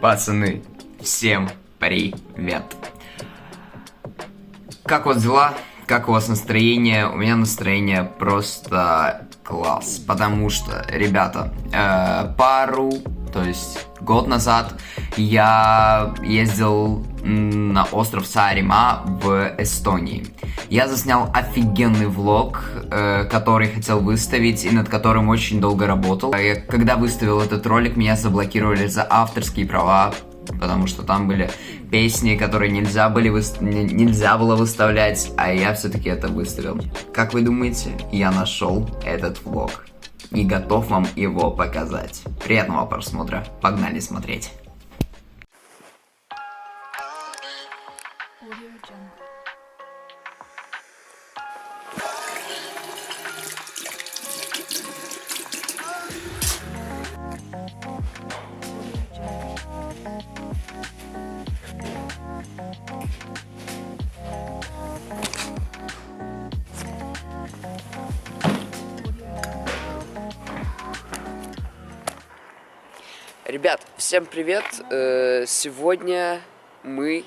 Пацаны, всем привет! Как у вас дела? Как у вас настроение? У меня настроение просто класс. Потому что, ребята, год назад я ездил на остров Сааремаа в Эстонии. Я заснял офигенный влог, который хотел выставить и над которым очень долго работал. Когда выставил этот ролик, меня заблокировали за авторские права, потому что там были песни, которые нельзя было выставлять, а я все-таки это выставил. Как вы думаете, я нашел этот влог и готов вам его показать. Приятного просмотра, погнали смотреть. Ребят, всем привет! Сегодня мы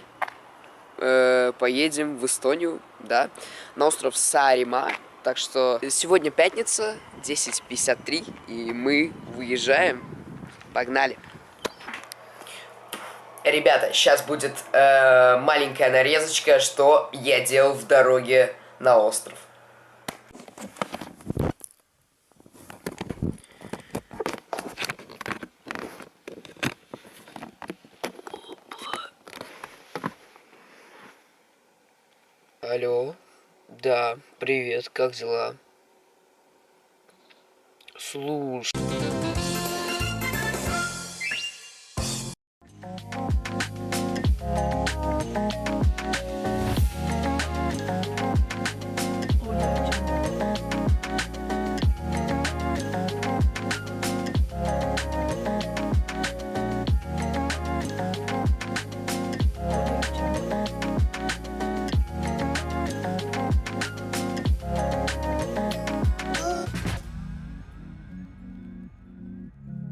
поедем в Эстонию, да, на остров Сааремаа. Так что сегодня пятница, 10:53, и мы выезжаем. Погнали! Ребята, сейчас будет маленькая нарезочка, что я делал в дороге на остров. Алло, да, привет, как дела? Слушай.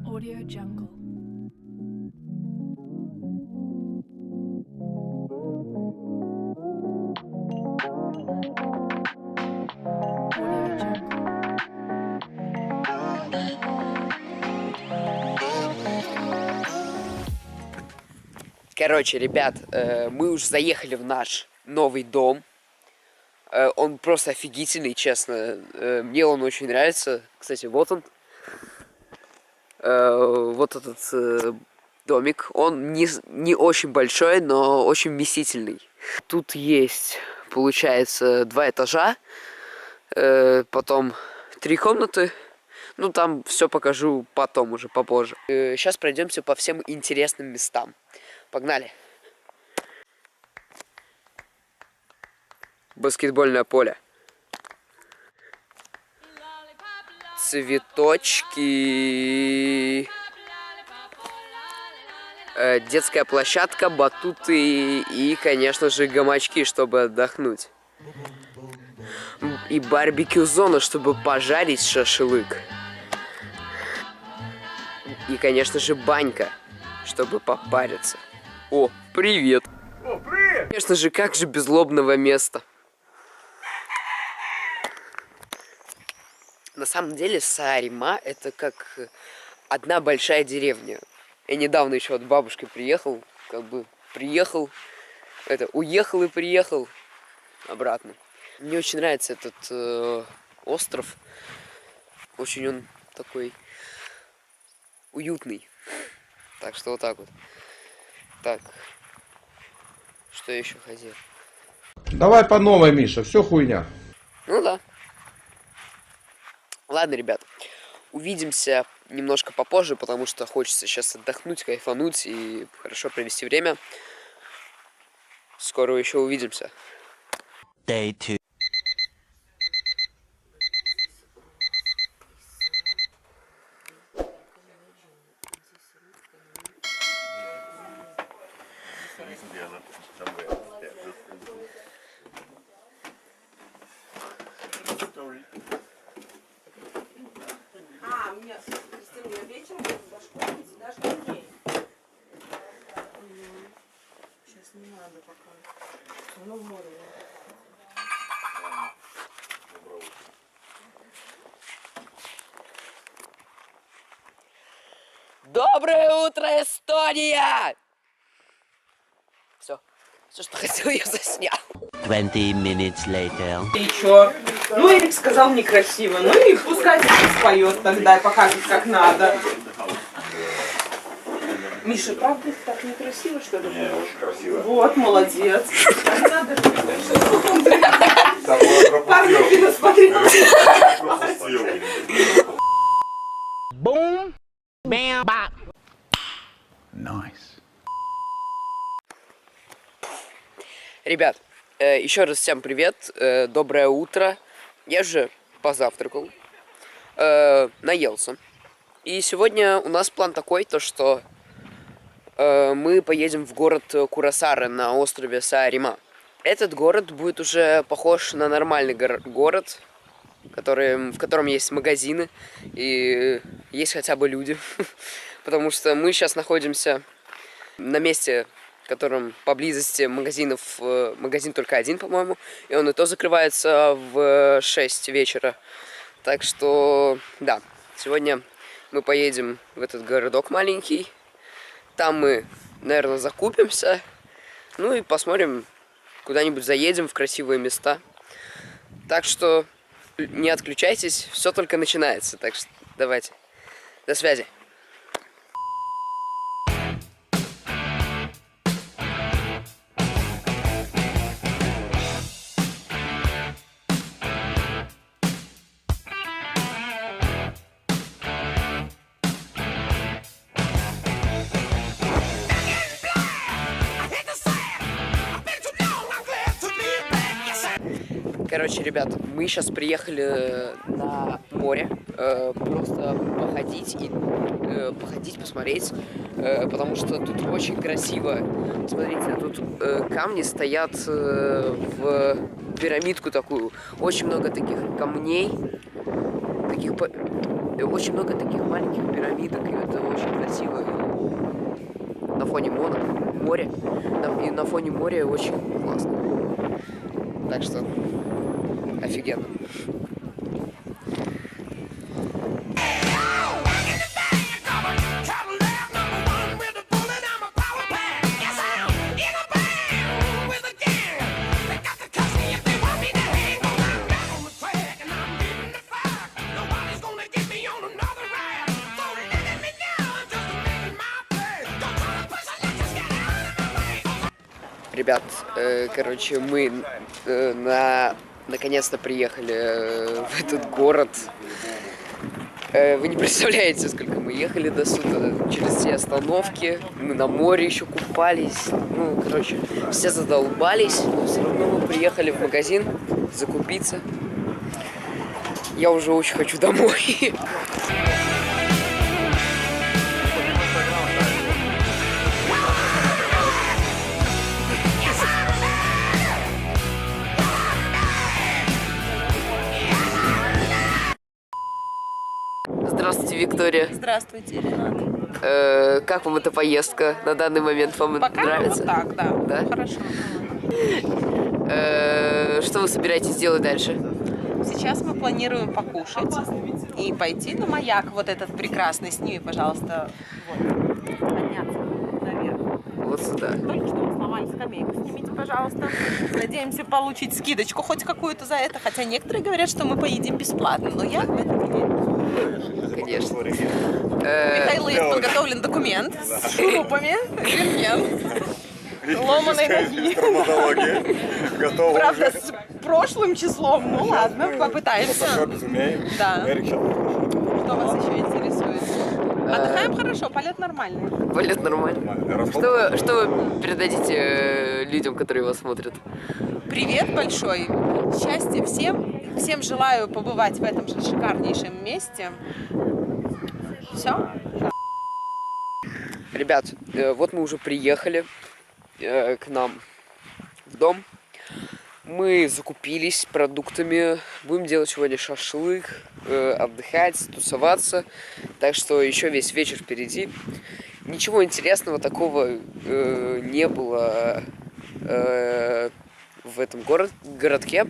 Audio Jungle. Audio Jungle. Короче, ребят, мы уже заехали в наш новый дом. Он просто офигительный, честно. Мне он очень нравится. Кстати, вот он. Вот этот домик. Он не очень большой, но очень вместительный. Тут есть, получается, 2 этажа. Потом 3 комнаты. Ну, там все покажу потом, уже попозже. Сейчас пройдемся по всем интересным местам. Погнали. Баскетбольное поле. Цветочки. Детская площадка, батуты и, конечно же, гамачки, чтобы отдохнуть. И барбекю-зона, чтобы пожарить шашлык. И, конечно же, банька, чтобы попариться. О, привет! О, привет! Конечно же, как же без лобного места. На самом деле, Сааремаа — это как одна большая деревня. Я недавно еще от бабушки приехал, уехал и приехал обратно. Мне очень нравится этот остров. Очень он такой уютный. Так что вот так вот. Так, что еще хотел? Давай по новой, Миша, все хуйня. Ну да. Ладно, ребят, увидимся немножко попозже, потому что хочется сейчас отдохнуть, кайфануть и хорошо провести время. Скоро еще увидимся. Day 2. Доброе утро, Эстония! Все, что хотел, я заснял. 20 minutes later. И чё? Ну, Эрик сказал некрасиво. Ну и пускай споет тогда и покажет, как надо. Миша, правда так некрасиво, что ли? Не, очень красиво. Вот, молодец. Так надо же. Парня кино смотрел. Boom, bam, bop. Ребят, еще раз всем привет, доброе утро. Я же позавтракал, наелся. И сегодня у нас план такой, то что мы поедем в город Курасары на острове Саарима. Этот город будет уже похож на нормальный город, в котором есть магазины и есть хотя бы люди. Потому что мы сейчас находимся на месте, в котором поблизости магазинов, магазин только один, по-моему, и он и то закрывается в 6 вечера. Так что, да, сегодня мы поедем в этот городок маленький, там мы, наверное, закупимся, ну и посмотрим, куда-нибудь заедем в красивые места. Так что не отключайтесь, все только начинается, так что давайте, до связи. Короче, ребят, мы сейчас приехали на море, просто походить, посмотреть, потому что тут очень красиво. Смотрите, тут камни стоят в пирамидку такую, очень много таких камней, очень много таких маленьких пирамидок, и это очень красиво. На фоне моря, и на фоне моря очень классно. Так что офигенно. Ребят, короче, мы наконец-то приехали в этот город. Вы не представляете, сколько мы ехали до сюда, через все остановки. Мы на море еще купались. Ну, короче, все задолбались, но все равно мы приехали в магазин закупиться. Я уже очень хочу домой. Здравствуйте, Виктория. Здравствуйте, Ренат. Как вам эта поездка? На данный момент вам Пока нравится? вот так, да. Да? Хорошо. Что вы собираетесь делать дальше? Сейчас мы планируем покушать и пойти на маяк, вот этот прекрасный. Сними, пожалуйста, вот, подняться наверх. Вот сюда. Только что мы сломали скамейку. Снимите, пожалуйста. Надеемся получить скидочку хоть какую-то за это. Хотя некоторые говорят, что мы поедим бесплатно. Но я в это не верю. Конечно. У Михаила есть подготовлен документ с шурупами, рентген, ломаной ноги. Правда, с прошлым числом. Ну ладно, попытаемся. Да. Что вас еще интересует? Отдыхаем хорошо, полет нормальный. Полет нормально. Что вы передадите людям, которые вас смотрят? Привет большой. Счастья всем. Всем желаю побывать в этом же шикарнейшем месте. Все? Ребят, вот мы уже приехали к нам в дом. Мы закупились продуктами, будем делать сегодня шашлык, отдыхать, тусоваться. Так что еще весь вечер впереди. Ничего интересного такого не было в этом городке,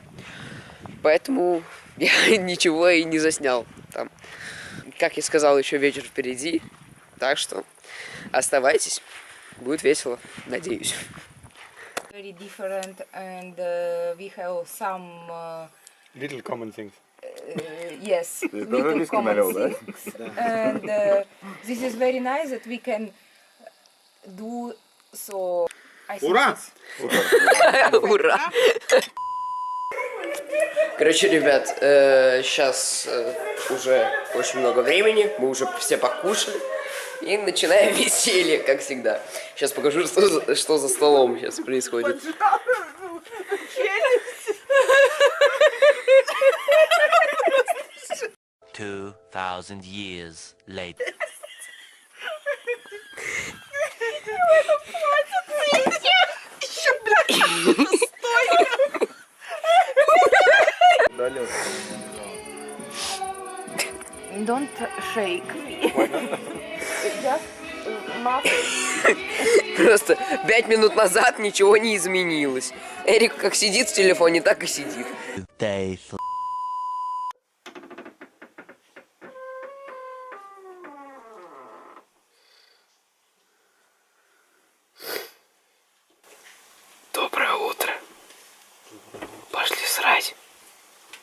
поэтому я ничего и не заснял там. Как я сказал, еще вечер впереди, так что оставайтесь, будет весело, надеюсь. Very different, and we have some Little common things. yes, little common things. And this is very nice that we can do so. I think Ура! Ура! Короче, ребят, сейчас уже очень много времени, мы уже все покушали и начинаем веселье, как всегда. Сейчас покажу, что за столом сейчас происходит. 2,000 years later. don't shake me. Just Просто 5 минут назад ничего не изменилось. Эрик как сидит в телефоне, так и сидит. Day 3. Доброе утро. Пошли срать.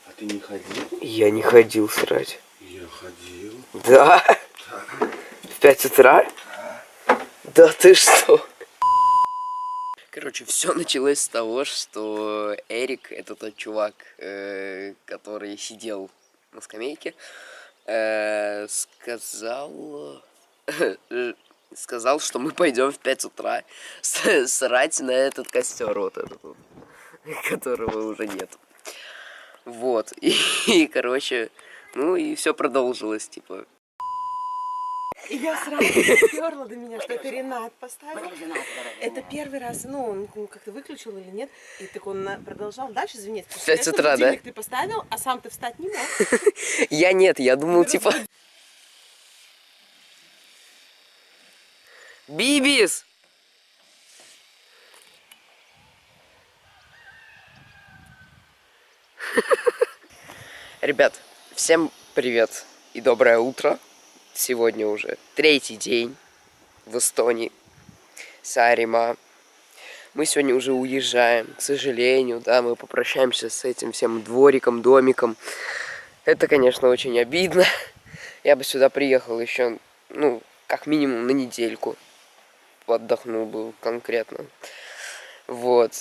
А ты не ходил? Я не ходил срать. Я ходил. Да? В 5 утра? Да ты что? Короче, все началось с того, что Эрик, это тот чувак, который сидел на скамейке, сказал, что мы пойдем в 5 утра срать на этот костер, вот этот вот, которого уже нет. Вот, и короче, ну и все продолжилось, типа. И я сразу сперла до меня, что это Ренат поставил. Это первый раз, ну, он как-то выключил или нет. И так он продолжал дальше звенеть. В 5 утра, да? Ты поставил, а сам ты встать не мог. Я нет, я думал, типа... Бибис! Ребят, всем привет и доброе утро. Сегодня уже 3-й день в Эстонии, Сааремаа. Мы сегодня уже уезжаем, к сожалению, да, мы попрощаемся с этим всем двориком, домиком. Это, конечно, очень обидно. Я бы сюда приехал еще, ну, как минимум на недельку. Отдохнул бы конкретно. Вот.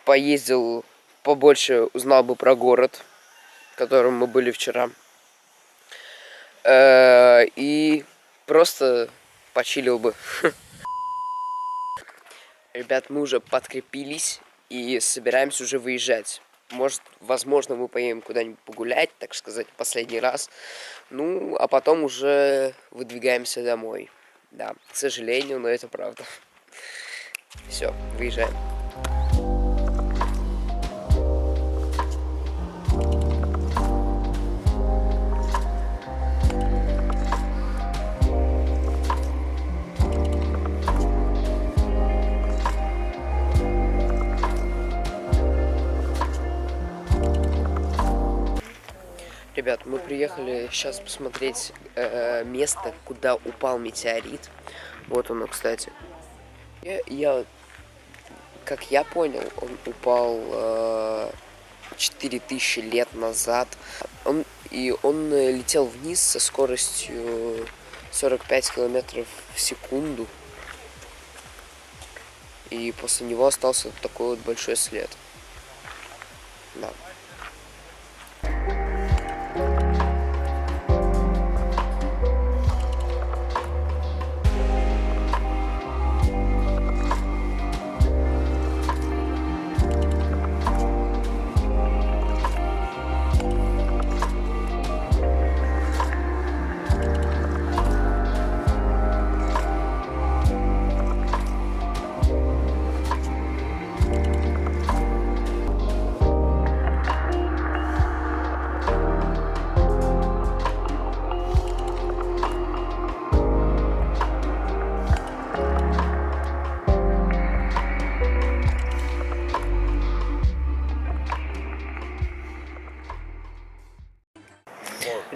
Поездил побольше, узнал бы про город, в котором мы были вчера. И просто почилил бы. Ребят, мы уже подкрепились и собираемся уже выезжать. Может, возможно, мы поедем куда-нибудь погулять, так сказать, последний раз. Ну, а потом уже выдвигаемся домой. Да, к сожалению, но это правда. Все, выезжаем. Ребят, мы приехали сейчас посмотреть место, куда упал метеорит. Вот оно, кстати. Как я понял, он упал 4000 лет назад. Он летел вниз со скоростью 45 километров в секунду. И после него остался такой вот большой след. Да.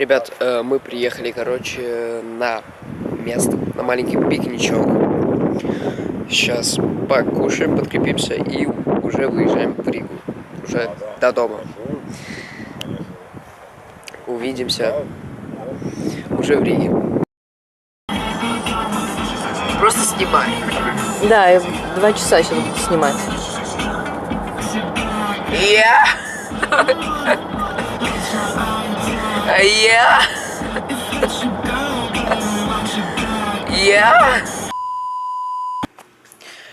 Ребят, мы приехали, короче, на место, на маленький пикничок. Сейчас покушаем, подкрепимся и уже выезжаем в Ригу. Уже до дома. Увидимся уже в Риге. Просто снимай. Да, я 2 часа сейчас буду снимать.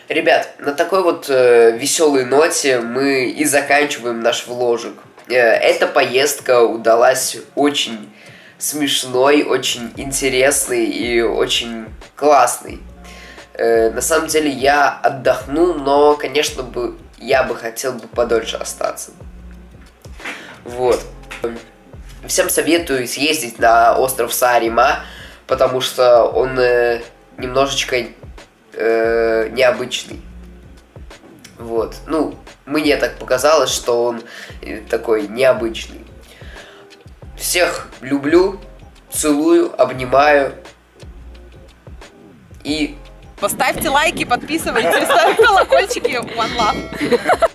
Ребят, на такой вот веселой ноте мы и заканчиваем наш вложик. Эта поездка удалась очень смешной, очень интересный и очень классный. На самом деле я отдохну, но, конечно, я бы хотел бы подольше остаться. Вот. Всем советую съездить на остров Сааремаа, потому что он немножечко необычный. Вот. Ну, мне так показалось, что он такой необычный. Всех люблю, целую, обнимаю. И Поставьте лайки, подписывайтесь, ставьте колокольчики. One love.